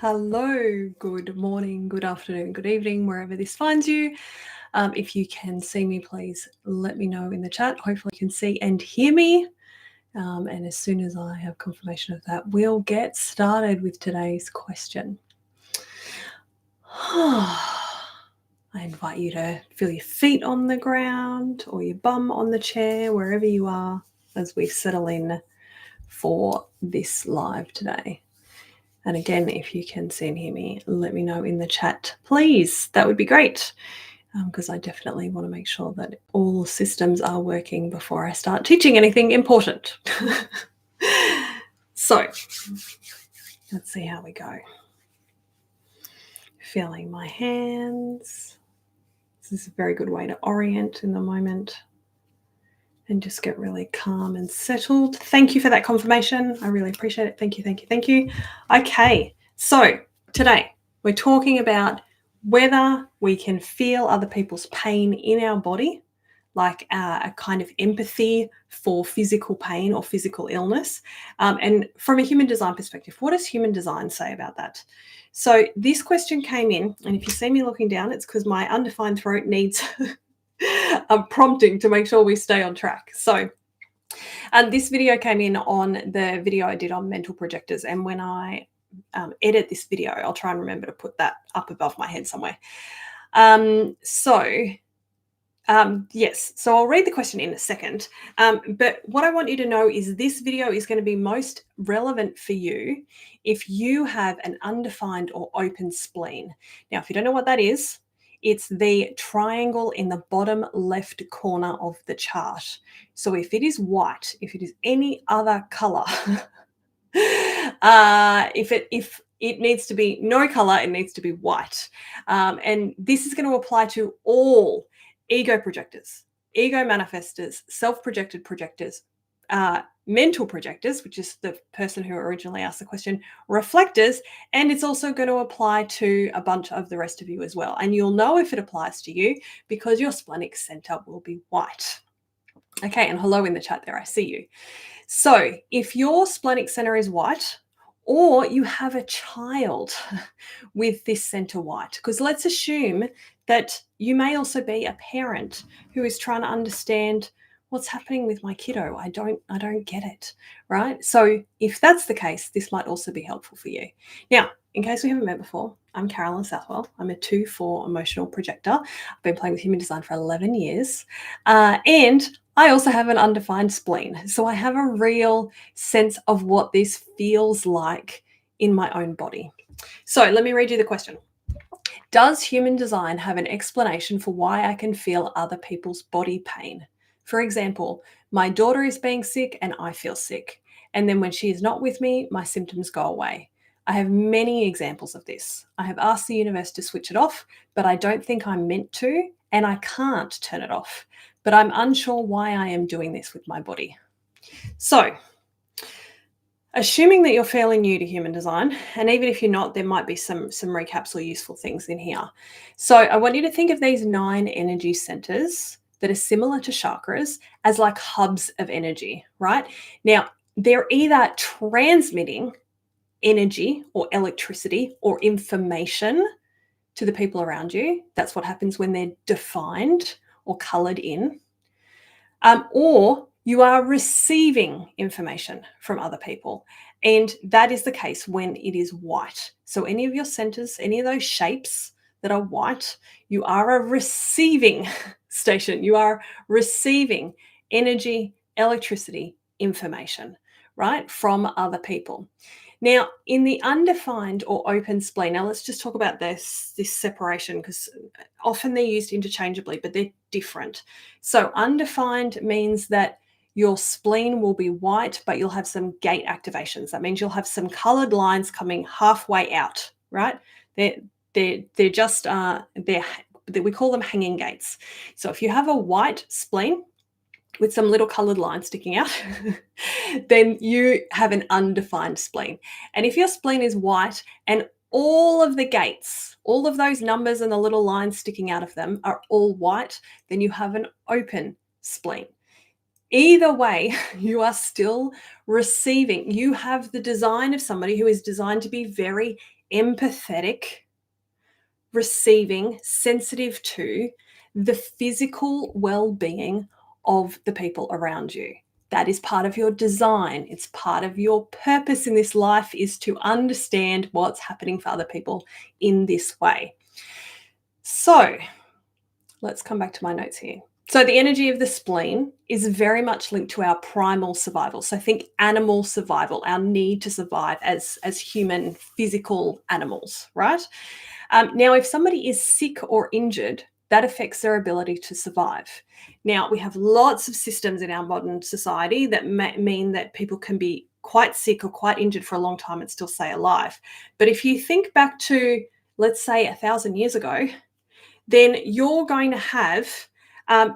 Hello, good morning, good afternoon, good evening, wherever this finds you. If you can see me, please let me know in the chat. Hopefully, you can see and hear me. And as soon as I have confirmation of that, we'll get started with today's question. I invite you to feel your feet on the ground or your bum on the chair, wherever you are, as we settle in for this live today. And again, if you can see and hear me, let me know in the chat, please. That would be great, because I definitely want to make sure that all systems are working before I start teaching anything important. So let's see how we go. Feeling my hands. This is a very good way to orient in the moment and just get really calm and settled. Thank you for that confirmation. I really appreciate it. Thank you, thank you, thank you. Okay, so today we're talking about whether we can feel other people's pain in our body, like a kind of empathy for physical pain or physical illness. And from a human design perspective, what does human design say about that? So this question came in, and if you see me looking down, it's because my undefined throat needs prompting to make sure we stay on track. So, and this video came in on the video I did on mental projectors. And when I edit this video, I'll try and remember to put that up above my head somewhere. Yes, so I'll read the question in a second. But what I want you to know is this video is going to be most relevant for you if you have an undefined or open spleen. Now, if you don't know what that is, it's the triangle in the bottom left corner of the chart. So if it is white, if it is any other color, if it needs to be no color, it needs to be white. And this is going to apply to all ego projectors, ego manifestors, self-projected projectors, mental projectors, which is the person who originally asked the question, reflectors, and it's also going to apply to a bunch of the rest of you as well. And you'll know if it applies to you because your splenic center will be white. Okay, and hello in the chat there, I see you. So if your splenic center is white, or you have a child with this center white, because let's assume that you may also be a parent who is trying to understand what's happening with my kiddo. I don't get it, right? So if that's the case, this might also be helpful for you. Now, in case we haven't met before, I'm Carolyn Southwell. I'm a 2/4 emotional projector. I've been playing with human design for 11 years. And I also have an undefined spleen. So I have a real sense of what this feels like in my own body. So let me read you the question. Does human design have an explanation for why I can feel other people's body pain? For example, my daughter is being sick and I feel sick. And then when she is not with me, my symptoms go away. I have many examples of this. I have asked the universe to switch it off, but I don't think I'm meant to, and I can't turn it off. But I'm unsure why I am doing this with my body. So, assuming that you're fairly new to human design, and even if you're not, there might be some recaps or useful things in here. So I want you to think of these 9 energy centers that are similar to chakras as like hubs of energy, right? Now, they're either transmitting energy or electricity or information to the people around you. That's what happens when they're defined or colored in. Or you are receiving information from other people. And that is the case when it is white. So any of your centers, any of those shapes that are white, you are a receiving station. You are receiving energy, electricity, information, right, from other people. Now, in the undefined or open spleen, now let's just talk about this separation, because often they're used interchangeably, but they're different. So undefined means that your spleen will be white, but you'll have some gate activations. That means you'll have some colored lines coming halfway out, right? They're just, we call them hanging gates. So if you have a white spleen with some little colored lines sticking out, then you have an undefined spleen. And if your spleen is white and all of the gates, all of those numbers and the little lines sticking out of them are all white, then you have an open spleen. Either way, you are still receiving. You have the design of somebody who is designed to be very empathetic, receiving, sensitive to the physical well-being of the people around you. That is part of your design. It's part of your purpose in this life, is to understand what's happening for other people in this way. So let's come back to my notes here. So the energy of the spleen is very much linked to our primal survival. So think animal survival, our need to survive as human physical animals, right? Now, if somebody is sick or injured, that affects their ability to survive. Now, we have lots of systems in our modern society that mean that people can be quite sick or quite injured for a long time and still stay alive. But if you think back to, let's say, 1,000 years ago, then you're going to have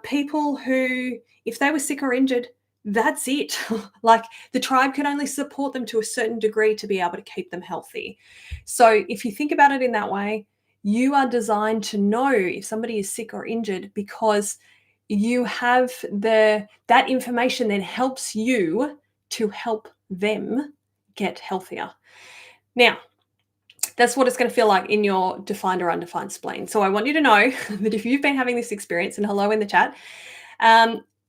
people who, if they were sick or injured, that's it. Like the tribe can only support them to a certain degree to be able to keep them healthy. So if you think about it in that way, you are designed to know if somebody is sick or injured because you have that information then helps you to help them get healthier. Now, that's what it's going to feel like in your defined or undefined spleen. So I want you to know that if you've been having this experience, and hello in the chat,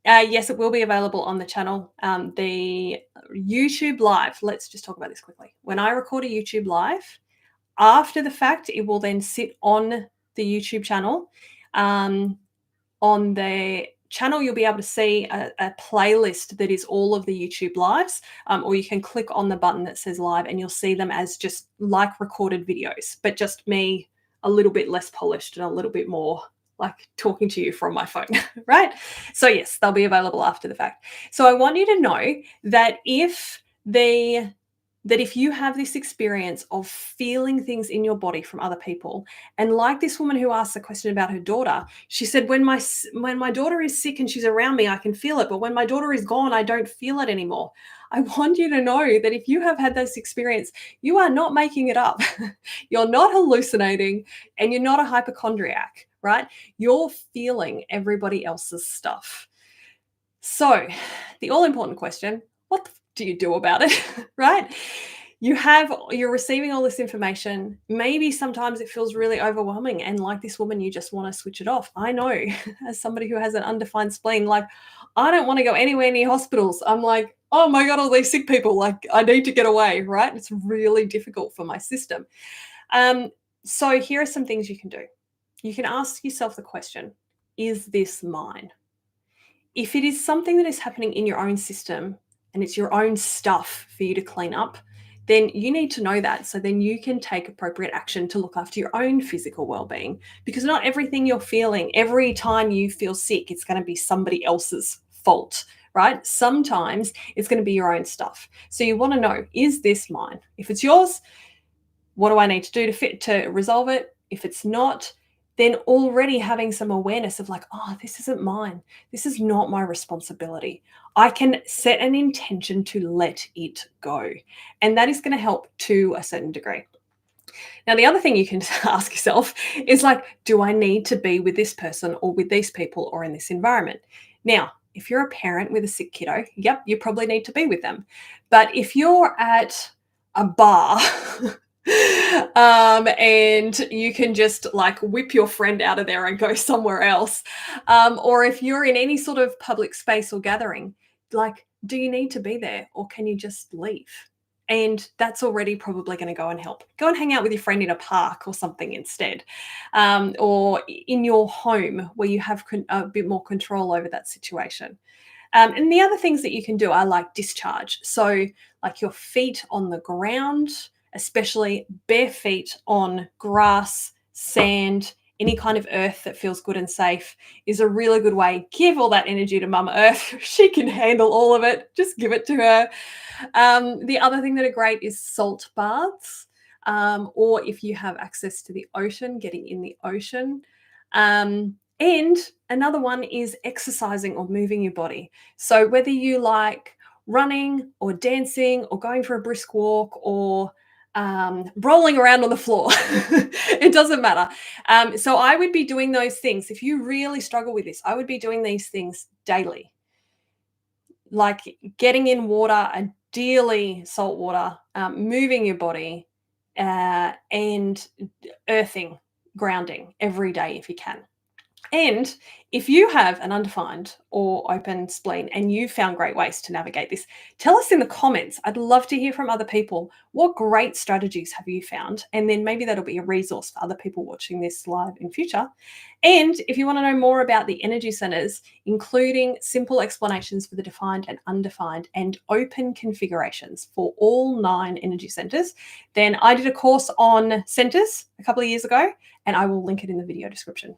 yes, it will be available on the channel. The YouTube live, let's just talk about this quickly. When I record a YouTube live, after the fact, it will then sit on the YouTube channel. On the channel, you'll be able to see a playlist that is all of the YouTube lives, or you can click on the button that says live and you'll see them as just like recorded videos, but just me a little bit less polished and a little bit more like talking to you from my phone, right? So yes, they'll be available after the fact. So I want you to know that if you have this experience of feeling things in your body from other people, and like this woman who asked the question about her daughter, she said, when my daughter is sick and she's around me, I can feel it, but when my daughter is gone, I don't feel it anymore. I want you to know that if you have had this experience, you are not making it up. You're not hallucinating, and you're not a hypochondriac, right? You're feeling everybody else's stuff. So the all-important question, what do you do about it, right? You're receiving all this information. Maybe sometimes it feels really overwhelming, and like this woman, you just want to switch it off. I know, as somebody who has an undefined spleen, like I don't want to go anywhere near hospitals. I'm like, oh my God, all these sick people, like I need to get away, right? It's really difficult for my system. So here are some things you can do. You can ask yourself the question, is this mine? If it is something that is happening in your own system and it's your own stuff for you to clean up, then you need to know that. So then you can take appropriate action to look after your own physical well-being, because not everything you're feeling, every time you feel sick, it's going to be somebody else's fault, right? Sometimes it's going to be your own stuff. So you want to know, is this mine? If it's yours, what do I need to do to resolve it? If it's not, then already having some awareness of like, oh, this isn't mine. This is not my responsibility. I can set an intention to let it go. And that is going to help to a certain degree. Now, the other thing you can ask yourself is like, do I need to be with this person or with these people or in this environment? Now, if you're a parent with a sick kiddo, yep, you probably need to be with them. But if you're at a bar and you can just like whip your friend out of there and go somewhere else, or if you're in any sort of public space or gathering, like, do you need to be there or can you just leave? And that's already probably going to go and help. Go and hang out with your friend in a park or something instead, or in your home where you have a bit more control over that situation. And the other things that you can do are like discharge. So like your feet on the ground, especially bare feet on grass, sand, any kind of earth that feels good and safe is a really good way. Give all that energy to Mama Earth. She can handle all of it. Just give it to her. The other thing that are great is salt baths, or if you have access to the ocean, getting in the ocean. And another one is exercising or moving your body. So whether you like running or dancing or going for a brisk walk or rolling around on the floor, it doesn't matter. So I would be doing those things. If you really struggle with this, I would be doing these things daily. Like getting in water, ideally salt water, moving your body, and earthing, grounding every day if you can. And if you have an undefined or open spleen and you found great ways to navigate this, tell us in the comments. I'd love to hear from other people. What great strategies have you found? And then maybe that'll be a resource for other people watching this live in future. And if you want to know more about the energy centers, including simple explanations for the defined and undefined and open configurations for all 9 energy centers, then I did a course on centers a couple of years ago, and I will link it in the video description.